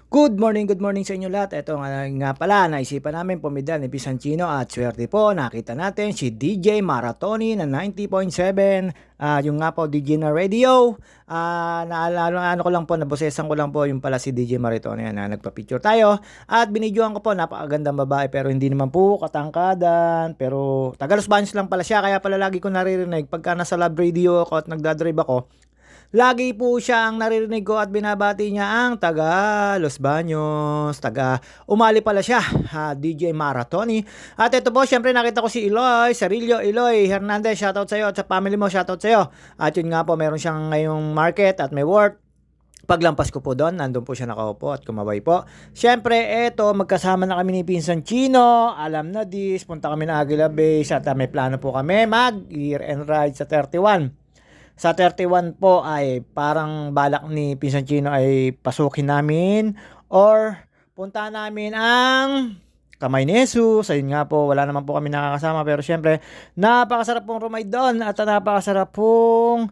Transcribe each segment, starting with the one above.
Good morning sa inyo lahat. Ito nga pala, naisipan namin pumidal ni Pisancino at swerte po. Nakita natin si DJ Maratoni na 90.7. Yung nga po DJ na radio. Naalala ano ko lang po, nabosesan ko lang po yung pala si DJ Maratoni na nagpa-picture tayo. At binidyoan ko po, napakagandang babae pero hindi naman po katangkadan. Pero Tagalos Baños lang pala siya, kaya pala lagi ko naririnig pagka nasa lab radio ako at nagdadrive ako. Lagi po siya ang naririnig ko at binabati niya ang taga Los Baños, taga Umali pala siya, DJ Maratoni. At ito po, syempre nakita ko si Eloy Sarillo. Eloy Hernandez, shoutout sa iyo at sa family mo, shoutout sa iyo. At yun nga po, meron siyang ngayong market at may work. Paglampas ko po doon, nandun po siya nakaupo at kumabay po. Siyempre, eto, magkasama na kami ni Pinsan Chino. Alam na this, punta kami na Aguila Base at may plano po kami mag-year end ride sa 31. Sa 31 po ay parang balak ni Pinsan Chino ay pasukin namin or punta namin ang Kamay ni Jesus. Ayun nga po, wala naman po kami nakakasama pero syempre napakasarap pong rumay doon at napakasarap pong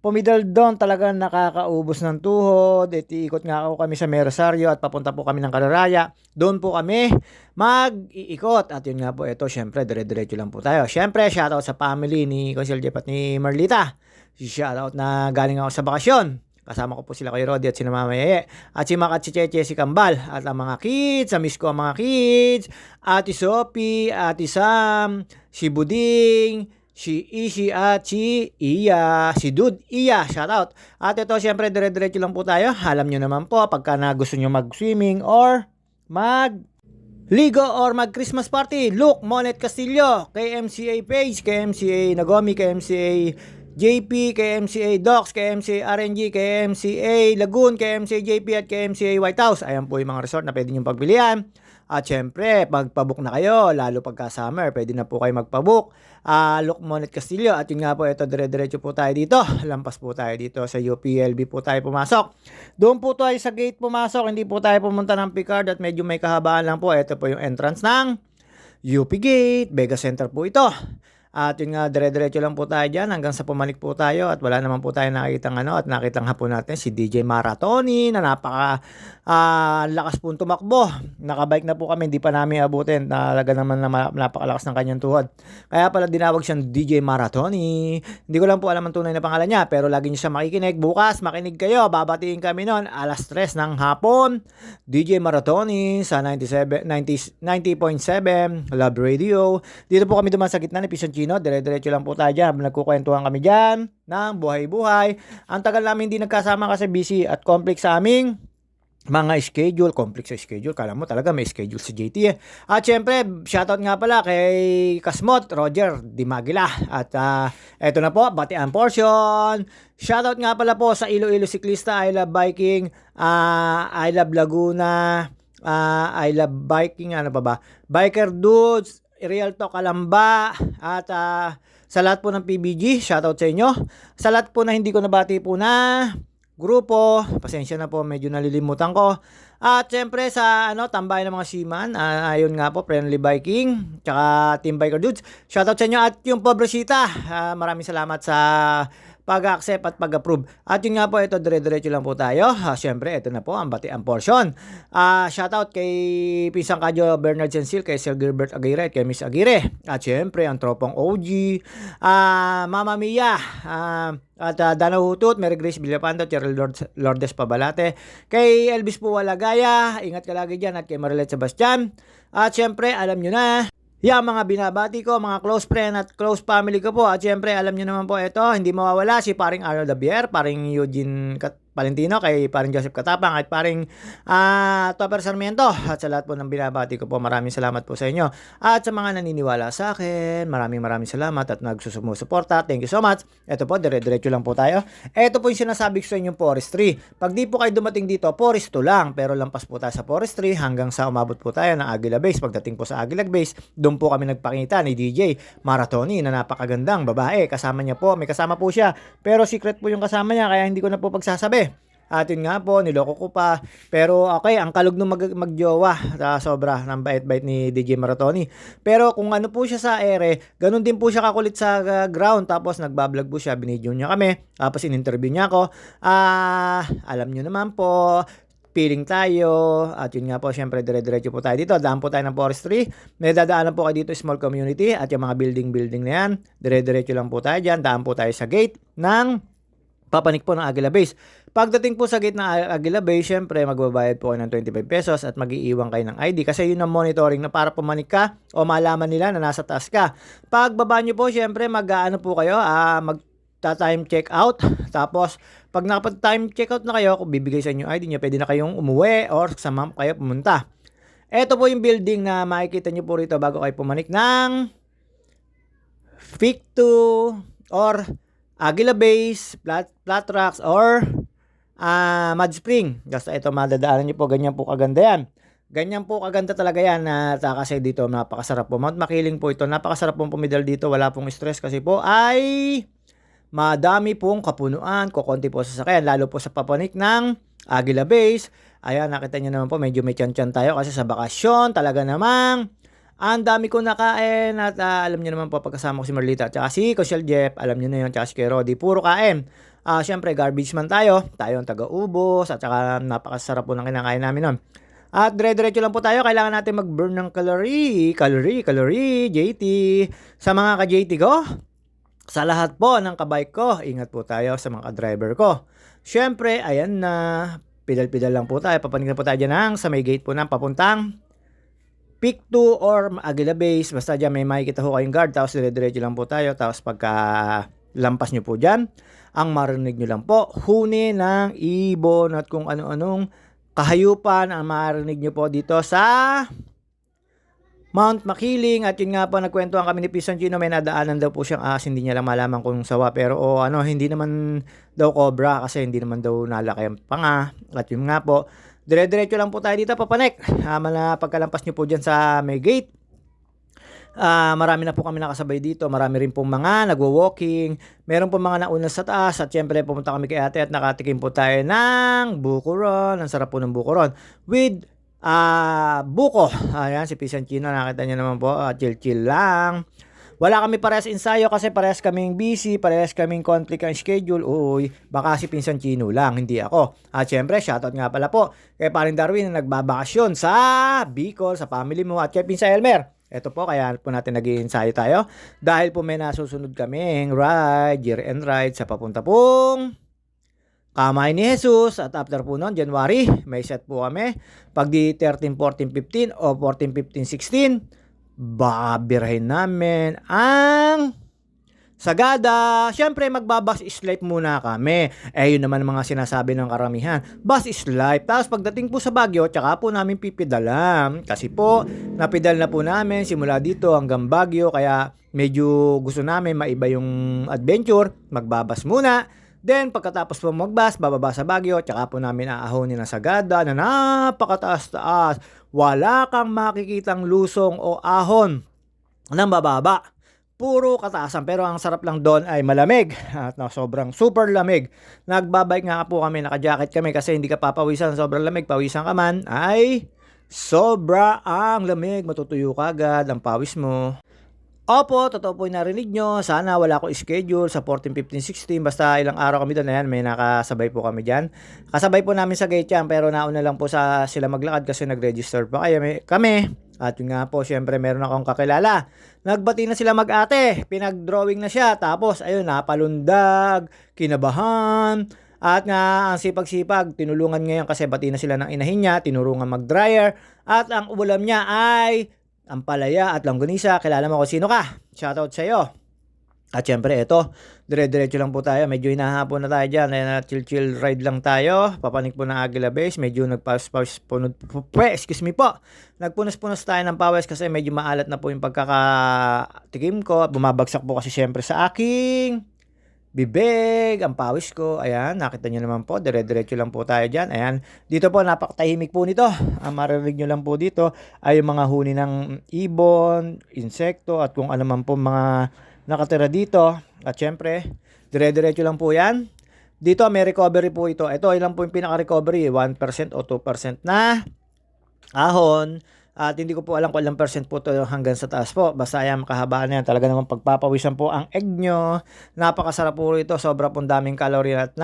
pumidal doon. Talagang nakakaubos ng tuhod. Iikot nga ako kami sa Merosario at papunta po kami ng Calaraya. Doon po kami mag-iikot. At yun nga po, ito syempre dire-diretso lang po tayo. Syempre shoutout sa family ni Consil Jeff at ni Marlita. Shoutout na galing ako sa bakasyon. Kasama ko po sila kay Rodi at si Mama Yeye. At si Mac at si Cheche, si Kambal. At ang mga kids, miss ko ang mga kids. Ate Sophie, Ate Sam, si Buding, si Ishi at si Iya, si Dude Iya, shoutout. At ito syempre dire-diretso lang po tayo. Alam nyo naman po, pagka na gusto nyo mag-swimming or ligo or mag-Christmas party, look, Monet Castillo, KMCA Page, KMCA Nagomi, KMCA JP, KMCA Docs, KMCA RNG, KMCA Lagoon, KMCA JP at KMCA White House. Ayan po yung mga resort na pwede nyo pagbilian. At syempre, pagpabook na kayo, lalo pagka summer, pwede na po kayo magpabook. Look Monet Castillo. At yun nga po, ito dire-diretso po tayo dito. Lampas po tayo dito sa UPLB po tayo pumasok. Doon po tayo sa gate pumasok, hindi po tayo pumunta ng Picard at medyo may kahabaan lang po. Ito po yung entrance ng UP Gate, Vega Center po ito. At yun nga, dire-diretso lang po tayo dyan hanggang sa pumalik po tayo at wala naman po tayo nakikitang at nakitang hapon natin si DJ Maratoni na napaka lakas po tumakbo. Nakabike na po kami, hindi pa namin abutin. Talaga naman na napakalakas ng kanyang tuhod. Kaya pala dinawag siyang DJ Maratoni. Hindi ko lang po alam ang tunay na pangalan niya pero lagi niyo siya makikinig. Bukas, makinig kayo. Babatiin kami noon alas 3 ng hapon. DJ Maratoni sa 90.7 Love Radio. Dito po kami duman sa gitna ni Pisan Chino, dire-diretso lang po tayo dyan. Nagkukwentuhan kami dyan ng buhay-buhay. Ang tagal namin hindi nagkasama kasi busy at complex sa aming mga schedule. Complex sa schedule. Kala mo talaga may schedule si JT eh. At syempre, shoutout nga pala kay Kasmot, Roger Dimagila. At eto na po, batian portion. Shoutout nga pala po sa Iloilo Siklista, I Love Biking, I Love Laguna, I Love Biking, ano pa ba? Biker Dudes, Real Talk Kalamba, at sa lahat po ng PBG, shoutout sa inyo. Sa lahat po na hindi ko nabati po na grupo, pasensya na po, medyo nalilimutan ko. At syempre sa tambay ng mga seaman, ayun nga po, Friendly Biking, tsaka Team Biker Dudes, shoutout sa inyo. At yung Pobrecita, maraming salamat sa pag-accept at pag-approve. At yun nga po, ito dire-diretso lang po tayo. Siyempre, ito na po ang batiang portion. Shoutout kay Pisang Kadyo Bernard Sensil, kay Sir Gilbert Aguirre, kay Miss Aguirre. At siyempre, ang tropang OG, Mama Mia, at Dana Hutut, Mary Grace Villapando, Cheryl Lourdes Pabalate, kay Elvis Puwalagaya, ingat ka lagi dyan, at kay Marilet Sebastian. At siyempre, alam nyo na, mga binabati ko, mga close friend at close family ko po. At syempre, alam niyo naman po ito, hindi mawawala si paring Arnold Dabier, paring Eugene Valentino, kay paring Joseph Katapang, at paring Topper Sarmiento. At sa lahat po ng binabati ko po, maraming salamat po sa inyo. At sa mga naniniwala sa akin, maraming salamat at nagsusumusuporta. Thank you so much. Ito po, dire-diretso lang po tayo. Ito po yung sinasabi ko sa inyong forestry. Pag di po kayo dumating dito, forest to lang. Pero lampas po tayo sa forestry hanggang sa umabot po tayo ng Aguila Base. Pagdating po sa Aguila Base, doon po kami nagpakita ni DJ Maratoni na napakagandang babae. Kasama niya po, may kasama po siya. Pero secret po yung kasama niya, kaya hindi ko na po pagsasabi. At yun nga po, niloko ko pa. Pero okay, ang kalog nung magjowa. Sobra ng bait-bait ni DJ Maratoni. Pero kung ano po siya sa ere, ganun din po siya kakulit sa ground. Tapos nagbablog po siya, binidyo niya kami. Tapos in-interview niya ako. Alam nyo naman po, peeling tayo. At yun nga po, syempre dire-diretso po tayo dito. Daan po tayo ng forestry. May dadaanan po kayo dito small community at yung mga building na yan. Dire-diretso lang po tayo dyan. Daan po tayo sa gate ng papanik po ng Aguila Base. Pagdating po sa gate ng Aguila Base, syempre magbabayad po kayo ng 25 pesos at mag-iiwan kayo ng ID kasi yun ang monitoring na para pumanik ka o malaman nila na nasa taas ka. Pagbaba nyo po, syempre mag-ano po kayo, mag-time check out. Tapos, pag nakapag-time check out na kayo, kung bibigay sa inyo ID nyo, pwede na kayong umuwi or sa ma'am kayo pumunta. Ito po yung building na makikita nyo po rito bago kayo pumanik ng FIC2 or Aguila Base, Flat Rocks, or Mud Spring. Basta ito madadaanan nyo po, ganyan po kaganda yan. Ganyan po kaganda talaga yan kasi dito napakasarap po. Mount Makiling po ito, napakasarap pong pumidal dito, wala pong stress kasi po ay madami pong kapunuan, kukunti po sasakyan, lalo po sa papanik ng Aguila Base. Ayan, nakita nyo naman po, medyo may tiyan-tiyan tayo kasi sa bakasyon, talaga namang ang dami ko nakain at alam niyo naman po pagkasama ko si Marlita at saka si Kuya Jeff, alam niyo na yun, at saka si Kuya Rodi, puro kain. Syempre garbage man tayo ang taga-ubos at saka napakasarap po ng kinakain namin nun. At dire-diretso lang po tayo, kailangan natin mag-burn ng calorie, JT. Sa mga ka-JT ko, sa lahat po ng kabike ko, ingat po tayo sa mga driver ko. Syempre, ayan na, pidal-pidal lang po tayo, papanig na po tayo dyan sa may gate po ng papuntang FIC2 or Aguila Base, basta dyan may makikita ho kayong guard, tapos dire-diretso lang po tayo, tapos pagka lampas nyo po dyan, ang marinig nyo lang po, huni ng ibon at kung ano-anong kahayupan ang marinig nyo po dito sa Mount Makiling. At yun nga po, nagkwentuhan kami ni Pisan Gino, may nadaanan daw po siyang hindi niya lang malaman kung sawa, pero hindi naman daw cobra kasi hindi naman daw nalaki ang panga. At yun nga po, dire-diretso lang po tayo dito, papanek. Pagkalampas nyo po dyan sa may gate, marami na po kami nakasabay dito. Marami rin pong mga nagwo-walking. Meron po mga nauna sa taas. At syempre, pumunta kami kay ate at nakatikim po tayo ng buko-ron. Ang sarap po ng buko-ron. With buko. Ayan, si Pisan Chino, nakita nyo naman po. Chill-chill lang. Wala kami parehas ensayo kasi parehas kaming busy, parehas kaming conflict ang schedule. Uy, baka si Pinsan Chino lang, hindi ako. At syempre, shoutout nga pala po kay Paring Darwin na nagbabakasyon sa Bicol, sa family mo, at kay Pinsan Elmer. Ito po, kaya po natin nag-i-ensayo tayo dahil po may nasusunod kaming ride, year-end ride sa papunta pong Kamay ni Jesus. At after po noon, January, may set po kami. Pag di 13, 14, 15 o 14, 15, 16, babirahin namin ang Sagada. Siyempre, magbabus is life muna kami. Yun naman mga sinasabi ng karamihan. Bus is life. Tapos pagdating po sa Baguio, tsaka po namin pipidalan. Kasi po, napidal na po namin simula dito hanggang Baguio. Kaya medyo gusto namin maiba yung adventure. Magbabas muna. Then, pagkatapos po magbas, bababa sa Baguio, tsaka po namin aahonin ang Sagada na napakataas-taas. Wala kang makikitang lusong o ahon ng bababa. Puro kataasan, pero ang sarap lang doon ay malamig. At sobrang super lamig. Nagbabike nga po kami, naka-jacket kami kasi hindi ka papawisan, sobrang lamig. Pawisan ka man, ay sobra ang lamig. Matutuyo ka agad ang pawis mo. Opo, totoo po yung narinig nyo. Sana wala ko schedule sa 14, 15, 16. Basta ilang araw kami doon. Ayan, may nakasabay po kami dyan. Kasabay po namin sa gate yan, pero nauna lang po sila maglakad kasi nag-register pa kami. At yun nga po, syempre meron akong kakilala. Nagbati na sila mag-ate. Pinag-drawing na siya. Tapos, ayun, napalundag, kinabahan. At nga, ang sipag-sipag, tinulungan ngayon kasi bati na sila ng inahin niya. Tinurungan mag-dryer. At ang ulam niya ay ampalaya at longganisa. Kilala mo kung sino ka. Shoutout sa iyo. At syempre, ito, dire-diretso lang po tayo. Medyo hinahapon na tayo dyan. Chill-chill ride lang tayo. Papanik po ng Aguila Base. Medyo excuse me po. Nagpunas-punas tayo ng pawis kasi medyo maalat na po yung pagkakatikim ko. Bumabagsak po kasi syempre sa aking bibig, ang pawis ko. Ayan, nakita nyo naman po. Dire-diretso lang po tayo dyan. Ayan, dito po napakatahimik po nito. Ang marinig nyo lang po dito ay yung mga huni ng ibon, insekto, at kung ano man po mga nakatira dito. At syempre, dire-diretso lang po yan. Dito may recovery po ito. Ito ilang po yung pinaka-recovery, 1% o 2% na ahon. At hindi ko po alam kung ilang percent po ito hanggang sa taas po. Basta ayan, makahabaan na yan. Talaga naman pagpapawisan po ang egg nyo. Napakasarap po ito. Sobra pong daming calorie at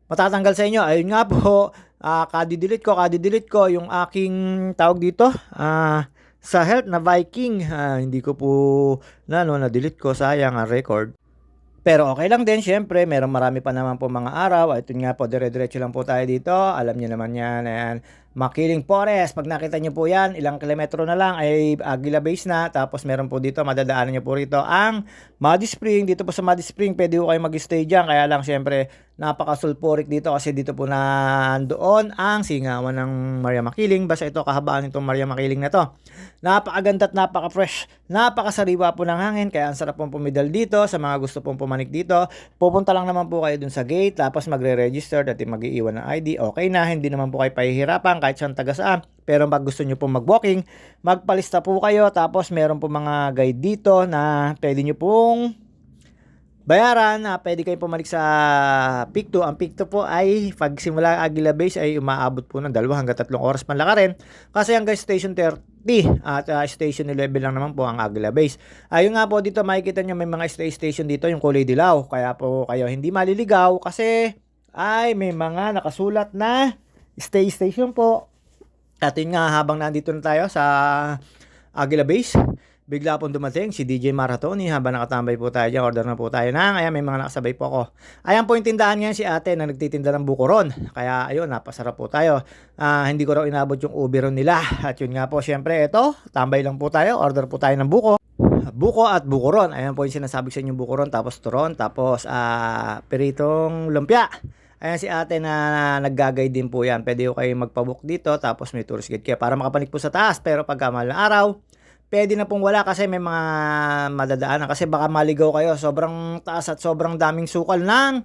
matatanggal sa inyo. Ayun nga po, kadi-delete ko yung aking tawag dito, sa health na Viking. Hindi ko po na-delete ko, sayang ang record. Pero okay lang din, siyempre marami pa naman po mga araw. At yun nga po, dire-diretso lang po tayo dito. Alam niyo naman yan, ayan. Makiling Forest, pag nakita niyo po yan, ilang kilometro na lang ay Aguila Base na. Tapos meron po dito, madadaanan niyo po rito ang Muddy Spring. Dito po sa Muddy Spring, pwede po kayo mag-stay dyan. Kaya lang siyempre, napaka-sulfuric dito kasi dito po nandoon ang singawan ng Maria Makiling. Basta ito, kahabaan itong Maria Makiling na to. Napakaganda at napaka-fresh, napakasariwa po ng hangin. Kaya ang sarap pong pumidal dito sa mga gusto pong pumanik dito. Pupunta lang naman po kayo dun sa gate, tapos magre-register, dati mag-iiwan ng ID. Okay na, hindi naman po kayo pahihirapan kahit saan taga saan. Pero pag gusto nyo pong mag-walking, magpalista po kayo. Tapos meron po mga guide dito na pwede nyo pong bayaran na pwede kayo pumalik sa Peak 2. Ang Peak 2 po ay pag simula Aguila Base ay umaabot po ng 2 hanggang 3 oras panlakarin. Kasi hanggang Station 30 at Station 11 lang naman po ang Aguila Base. Ayun nga po dito makikita nyo may mga station dito yung kulay dilaw. Kaya po kayo hindi maliligaw kasi ay may mga nakasulat na stay station po. At yun nga, habang nandito na tayo sa Aguila Base, bigla pong dumating si DJ Maratoni. Habang nakatambay po tayo dyan, order na po tayo ayan, may mga nakasabay po ako. Ayan po yung tindahan ngayon, si ate na nagtitinda ng buko-ron. Kaya ayun, napasarap po tayo. Hindi ko raw inabot yung ubi-ron nila. At yun nga po, syempre ito, tambay lang po tayo, order po tayo ng buko at buko-ron. Ayan po yung sinasabi sa inyo, buko-ron, tapos turon, tapos peritong lumpia. Ayan si ate na nag-guide din po yan. Pwede ko kayo magpabook dito, tapos may tourist guide kayo para makapanik po sa taas. Pero pagka mahal na araw, pwede na pong wala kasi may mga madadaanan. Kasi baka maligaw kayo, sobrang taas at sobrang daming sukal ng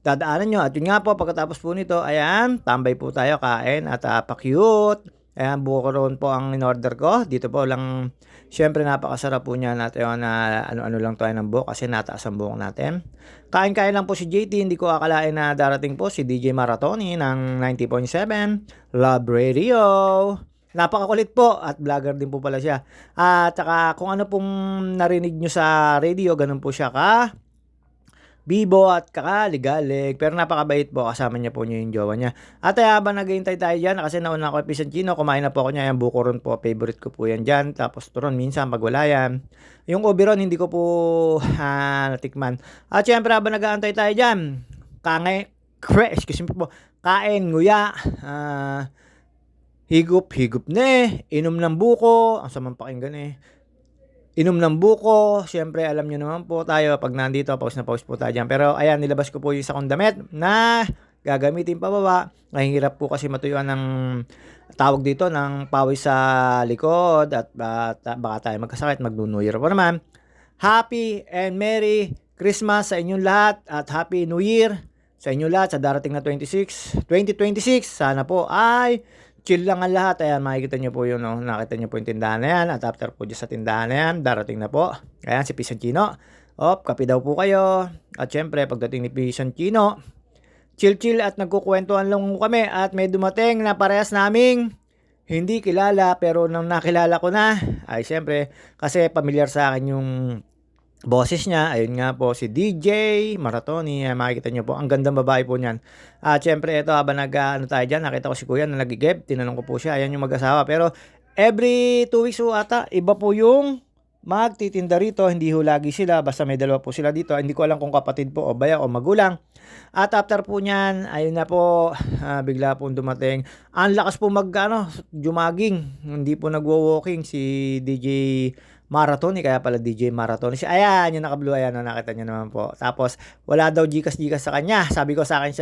dadaanan nyo. At yun nga po, pagkatapos po nito, ayan, tambay po tayo, kain at pa-cute. Ayan, buko-ron po ang in-order ko. Dito po lang, syempre napakasarap po niya natin na ano-ano lang tayo ng buhok kasi nataas ang buhok natin. Kain-kain lang po si JT, hindi ko akalain na darating po si DJ Maratoni ng 90.7 Love Radio. Napakakulit po at vlogger din po pala siya. At saka kung ano pong narinig nyo sa radio, ganun po siya ka bibo at kakaligalig. Pero napakabait po, kasama niya po yung jowa niya. At habang naghihintay tayo dyan, kasi nauna ako kay Pisantino, kumain na po ako niya. Yung buko-ron po, favorite ko po yan dyan. Tapos turon, minsan pag wala yan. Yung ubi-ron, hindi ko po natikman. At syempre habang nag-aantay tayo dyan, excuse me po, kain, nguya, higup inom ng buko, ang samang pakinggan inom ng buko, syempre alam nyo naman po tayo, pag nandito, pause na pause po tayo dyan. Pero ayan, nilabas ko po yung isang damit na gagamitin pababa. Mahirap po kasi matuyuan ng tawag dito ng pawis sa likod at baka tayo magkasakit, mag-New Year po naman. Happy and Merry Christmas sa inyong lahat at Happy New Year sa inyong lahat sa darating na 2026. Sana po ay chill lang ang lahat. Ayan, makikita nyo po yun, no? Nakita nyo po yung tindahan na yan. At after po dyan sa tindahan na yan, darating na po. Ayan, si Pisantino. Kape daw po kayo. At syempre, pagdating ni Pisantino, chill at nagkukwentuhan lang kami. At may dumating na parehas naming hindi kilala. Pero nang nakilala ko na, ay syempre, kasi familiar sa akin yung boses niya. Ayun nga po, si DJ Maratoni. Makikita nyo po, ang gandang babae po niyan. At syempre ito, habang tayo dyan, nakita ko si kuya na nagigib. Tinanong ko po siya, ayan yung mag-asawa. Pero every 2 weeks po ata, iba po yung magtitinda rito. Hindi ho lagi sila, basta may dalawa po sila dito. Hindi ko alam kung kapatid po o baya o magulang. At after po niyan, ayun na po, bigla po dumating. Ang lakas po jumaging. Hindi po nagwo-walking si DJ Maratoni, kaya pala DJ Maratoni. Ayan, yung naka-blue, ayan, nakita niyo naman po. Tapos, wala daw Gcash sa kanya. Sabi ko sa akin